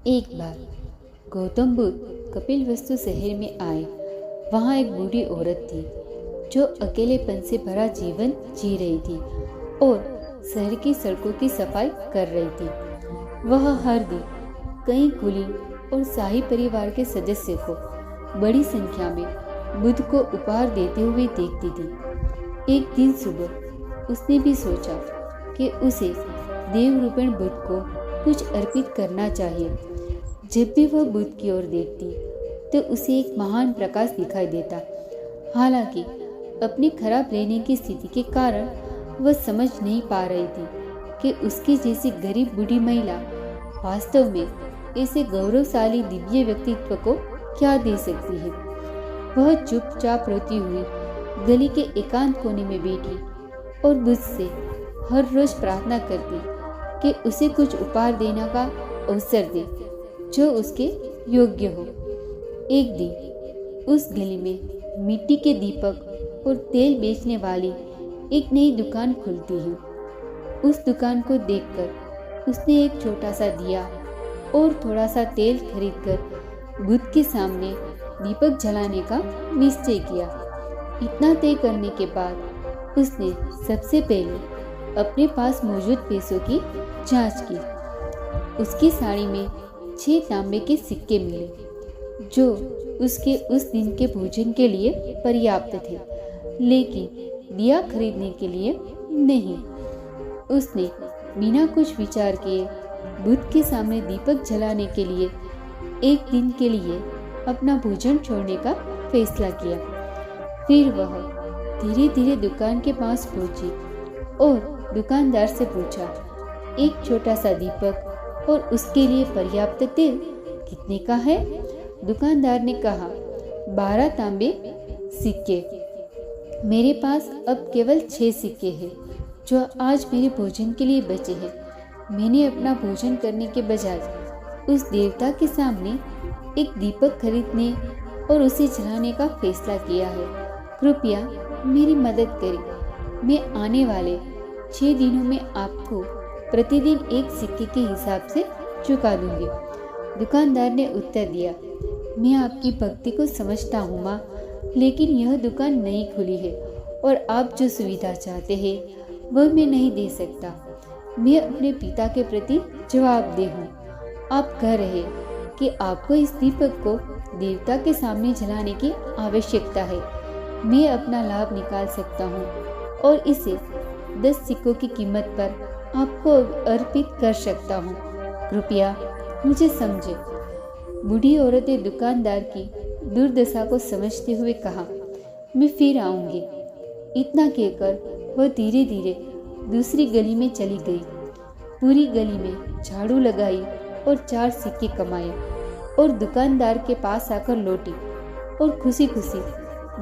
एक बार गौतम बुद्ध कपिलवस्तु शहर में आए। वहाँ एक बूढ़ी औरत थी जो अकेलेपन से भरा जीवन जी रही थी और शहर की सड़कों की सफाई कर रही थी। वह हर दिन कई कुलीन और शाही परिवार के सदस्यों को बड़ी संख्या में बुद्ध को उपहार देते हुए देखती थी। एक दिन सुबह उसने भी सोचा कि उसे देवरूपण बुद्ध को कुछ अर्पित करना चाहिए। जब भी वह बुद्ध की ओर देखती तो उसे एक महान प्रकाश दिखाई देता। हालांकि अपनी खराब रहने की स्थिति के कारण वह समझ नहीं पा रही थी कि उसकी जैसी गरीब बूढ़ी महिला वास्तव में ऐसे गौरवशाली दिव्य व्यक्तित्व को क्या दे सकती है। वह चुपचाप रोती हुई गली के एकांत कोने में बैठी और बुद्ध से हर रोज प्रार्थना करती कि उसे कुछ उपहार देने का अवसर दे जो उसके योग्य हो। एक दिन उस गली में मिट्टी के दीपक और तेल बेचने वाली एक नई दुकान खुलती है। उस दुकान को देखकर उसने एक छोटा सा दिया और थोड़ा सा तेल खरीदकर बुद्ध के सामने दीपक जलाने का निश्चय किया। इतना तय करने के बाद उसने सबसे पहले अपने पास मौजूद पैसों की जांच की। उसकी साड़ी में 6 तांबे के सिक्के मिले जो उसके उस दिन के भोजन के लिए पर्याप्त थे, लेकिन दिया खरीदने के लिए नहीं। उसने बिना कुछ विचार किए बुद्ध के सामने दीपक जलाने के लिए एक दिन के लिए अपना भोजन छोड़ने का फैसला किया। फिर वह धीरे धीरे दुकान के पास पहुंची और दुकानदार से पूछा, एक छोटा सा दीपक और उसके लिए पर्याप्त तेल कितने का है? दुकानदार ने कहा, 12 तांबे सिक्के। मेरे पास अब केवल 6 सिक्के हैं जो आज मेरे भोजन के लिए बचे हैं। मैंने अपना भोजन करने के बजाय उस देवता के सामने एक दीपक खरीदने और उसे जलाने का फैसला किया है। कृपया मेरी मदद करें। मैं आने वाले 6 दिनों में आपको प्रतिदिन एक सिक्के के हिसाब से चुका दूंगी। दुकानदार ने उत्तर दिया, मैं आपकी भक्ति को समझता हूँ माँ, लेकिन यह दुकान नई खुली है और आप जो सुविधा चाहते हैं वह मैं नहीं दे सकता। मैं अपने पिता के प्रति जवाबदेह हूँ। आप कह रहे कि आपको इस दीपक को देवता के सामने जलाने की आवश्यकता है। मैं अपना लाभ निकाल सकता हूँ और इसे 10 सिक्कों की कीमत पर आपको अर्पित कर सकता हूँ। कृपया मुझे समझे। बूढ़ी औरत ने दुकानदार की दुर्दशा को समझते हुए कहा, मैं फिर आऊँगी। इतना कहकर वह धीरे धीरे दूसरी गली में चली गई। पूरी गली में झाड़ू लगाई और 4 सिक्के कमाए और दुकानदार के पास आकर लौटी और खुशी खुशी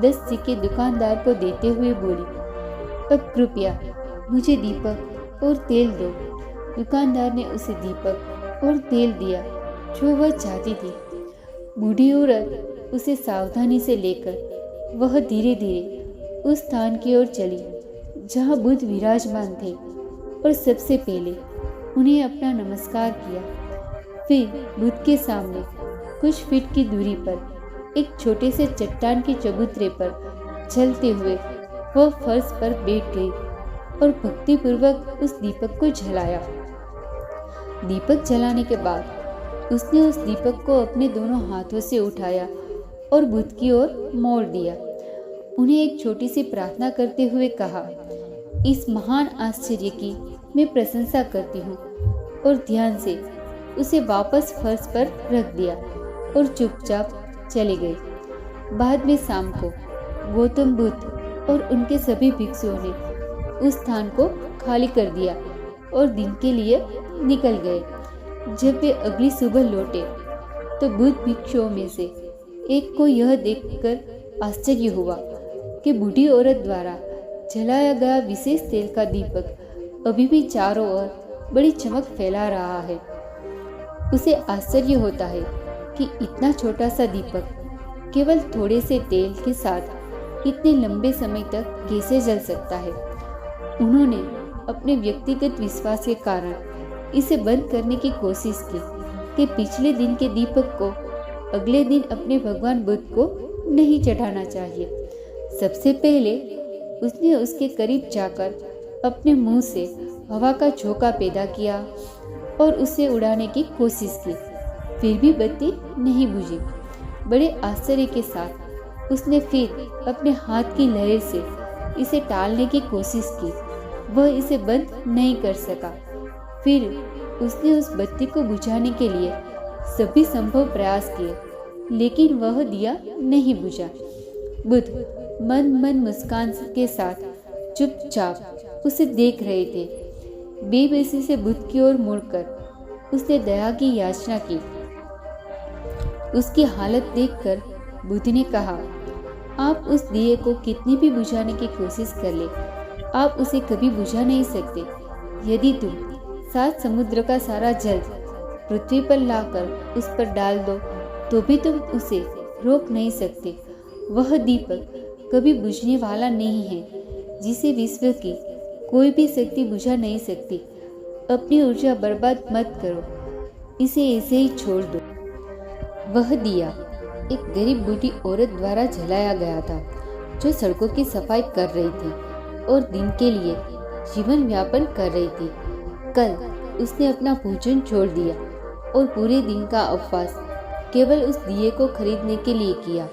10 सिक्के दुकानदार को देते हुए बोली, अब कृपया मुझे दीपक और तेल दो। दुकानदार ने उसे दीपक और तेल दिया जो वह चाहती थी। बूढ़ी औरत उसे सावधानी से लेकर वह धीरे धीरे उस स्थान की ओर चली जहाँ बुद्ध विराजमान थे और सबसे पहले उन्हें अपना नमस्कार किया। फिर बुद्ध के सामने कुछ फीट की दूरी पर एक छोटे से चट्टान के चबूतरे पर चलते हुए वह फर्श पर बैठ गई और भक्तिपूर्वक उस दीपक को जलाया। दीपक जलाने के बाद उसने उस दीपक को अपने दोनों हाथों से उठाया और बुद्ध की ओर मोड़ दिया। उन्हें एक छोटी सी प्रार्थना करते हुए कहा, इस महान आश्चर्य की मैं प्रशंसा करती हूँ, और ध्यान से उसे वापस फर्श पर रख दिया और चुपचाप चले गए। बाद में शाम को गौतम बुद्ध और उनके सभी भिक्षुओं ने उस स्थान को खाली कर दिया और दिन के लिए निकल गए। जब वे अगली सुबह लौटे तो बुद्ध भिक्षुओं में से एक को यह देखकर आश्चर्य हुआ कि बूढ़ी औरत द्वारा जलाया गया विशेष तेल का दीपक अभी भी चारों ओर बड़ी चमक फैला रहा है। उसे आश्चर्य होता है कि इतना छोटा सा दीपक केवल थोड़े से तेल के साथ इतने लंबे समय तक कैसे जल सकता है। उन्होंने अपने व्यक्तिगत विश्वास के कारण इसे बंद करने की कोशिश की, कि पिछले दिन के दीपक को अगले दिन अपने भगवान बुद्ध को नहीं चढ़ाना चाहिए। सबसे पहले उसने उसके करीब जाकर अपने मुंह से हवा का झोंका पैदा किया और उसे उड़ाने की कोशिश की। फिर भी बत्ती नहीं बुझी। बड़े आश्चर्य के साथ उसने फिर अपने हाथ की लहर से इसे टालने की कोशिश की। वह इसे बंद नहीं कर सका। फिर उसने उस बत्ती को बुझाने के लिए सभी संभव प्रयास किए, लेकिन वह दिया नहीं बुझा। बुद्ध मन मुस्कान के साथ चुपचाप उसे देख रहे थे। बेबसी से बुद्ध की ओर मुड़कर उसने दया की याचना की। उसकी हालत देखकर बुद्ध ने कहा, आप उस दिए को कितनी भी बुझाने की कोशिश कर ले, आप उसे कभी बुझा नहीं सकते। यदि तुम 7 समुद्र का सारा जल पृथ्वी पर लाकर उस पर डाल दो तो भी तुम उसे रोक नहीं सकते। वह दीपक कभी बुझने वाला नहीं है जिसे विश्व की कोई भी शक्ति बुझा नहीं सकती। अपनी ऊर्जा बर्बाद मत करो, इसे ऐसे ही छोड़ दो। वह दिया एक गरीब बूढ़ी औरत द्वारा जलाया गया था जो सड़कों की सफाई कर रही थी और दिन के लिए जीवन यापन कर रही थी। कल उसने अपना भोजन छोड़ दिया और पूरे दिन का उपवास केवल उस दिए को खरीदने के लिए किया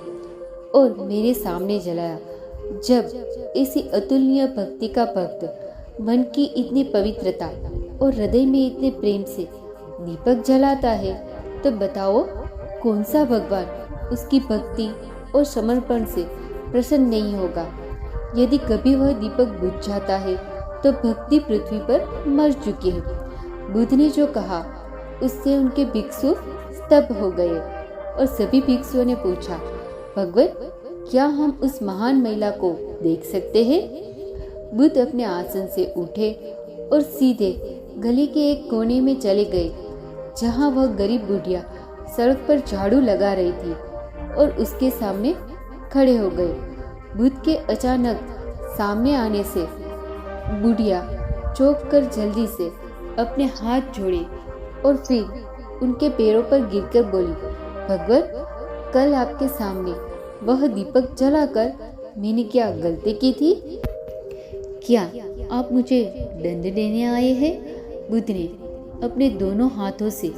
और मेरे सामने जलाया। जब इसी अतुलनीय भक्ति का भक्त मन की इतनी पवित्रता और हृदय में इतने प्रेम से दीपक जलाता है तो बताओ कौन सा भगवान उसकी भक्ति और समर्पण से प्रसन्न नहीं होगा। यदि कभी वह दीपक बुझ जाता है तो भक्ति पृथ्वी पर मर चुकी है। बुद्ध ने जो कहा उससे उनके भिक्षु स्तब्ध हो गए और सभी भिक्षुओं ने पूछा, भगवत, क्या हम उस महान महिला को देख सकते हैं? बुद्ध अपने आसन से उठे और सीधे गली के एक कोने में चले गए जहां वह गरीब बुढ़िया सड़क पर झाड़ू लगा रही थी और उसके सामने खड़े हो गए। बुद्ध के अचानक सामने आने से बुढ़िया चौंक कर जल्दी से अपने हाथ जोड़े और फिर उनके पैरों पर गिरकर बोली, भगवत, कल आपके सामने वह दीपक जलाकर मैंने क्या गलती की थी? क्या आप मुझे दंड देने आए हैं? बुद्ध ने अपने दोनों हाथों से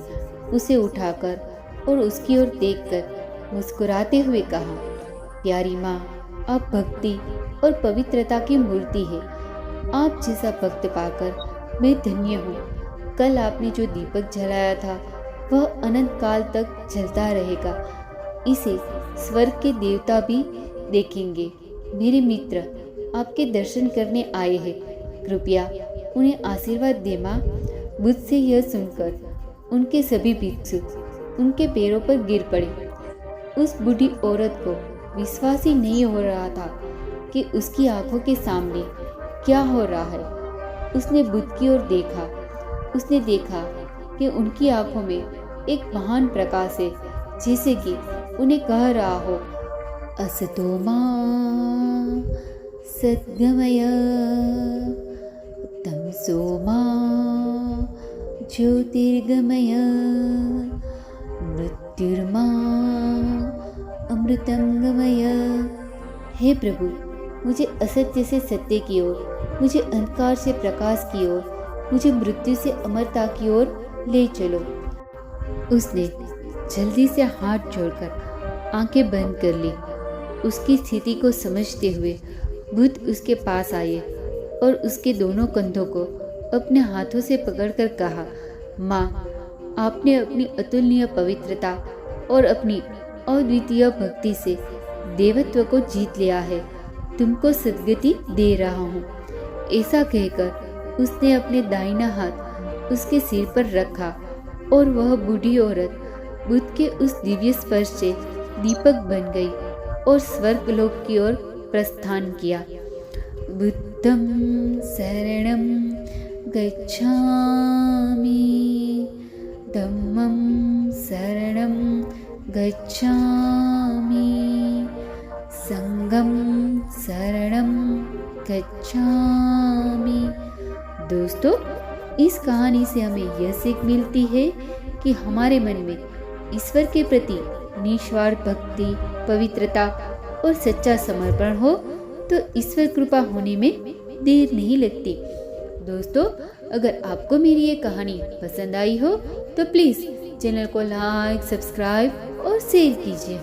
उसे उठाकर और उसकी ओर देखकर मुस्कुराते हुए कहा, प्यारी माँ, आप भक्ति और पवित्रता की मूर्ति है। आप जैसा भक्त पाकर मैं धन्य हूँ। कल आपने जो दीपक जलाया था वह अनंत काल तक जलता रहेगा। इसे स्वर्ग के देवता भी देखेंगे। मेरे मित्र आपके दर्शन करने आए हैं, कृपया उन्हें आशीर्वाद दे माँ। बुद्ध से यह सुनकर उनके सभी भिक्षु उनके पैरों पर गिर पड़े। उस बूढ़ी औरत को विश्वास ही नहीं हो रहा था कि उसकी आंखों के सामने क्या हो रहा है। उसने बुद्ध की ओर देखा। उसने देखा कि उनकी आंखों में एक महान प्रकाश है, जैसे कि उन्हें कह रहा हो, असतो मा सद्गमय तमसो मा ज्योतिर्गमय मृत्युर्मा अमृतंगमय। हे प्रभु, मुझे असत्य से सत्य की ओर, मुझे अंधकार से प्रकाश की ओर, मुझे मृत्यु से अमरता की ओर ले चलो। उसने जल्दी से हाथ जोड़कर आंखें बंद कर ली। उसकी स्थिति को समझते हुए बुद्ध उसके पास आए और उसके दोनों कंधों को अपने हाथों से पकड़कर कहा, माँ, आपने अपनी अतुलनीय पवित्रता और अपनी अद्वितीय भक्ति से देवत्व को जीत लिया है। तुमको सद्गति दे रहा हूँ। ऐसा कहकर उसने अपने दाहिना हाथ उसके सिर पर रखा और वह बूढ़ी औरत बुद्ध के उस दिव्य स्पर्श से दीपक बन गई और स्वर्गलोक की ओर प्रस्थान किया। बुद्धं शरणं गच्छामि, धम्मं शरणं गच्छामि, संघं शरणं गच्छामि। दोस्तों, इस कहानी से हमें यह सीख मिलती है कि हमारे मन में ईश्वर के प्रति निस्वार्थ भक्ति, पवित्रता और सच्चा समर्पण हो तो ईश्वर कृपा होने में देर नहीं लगती। दोस्तों, अगर आपको मेरी ये कहानी पसंद आई हो तो प्लीज़ चैनल को लाइक, सब्सक्राइब और शेयर कीजिए।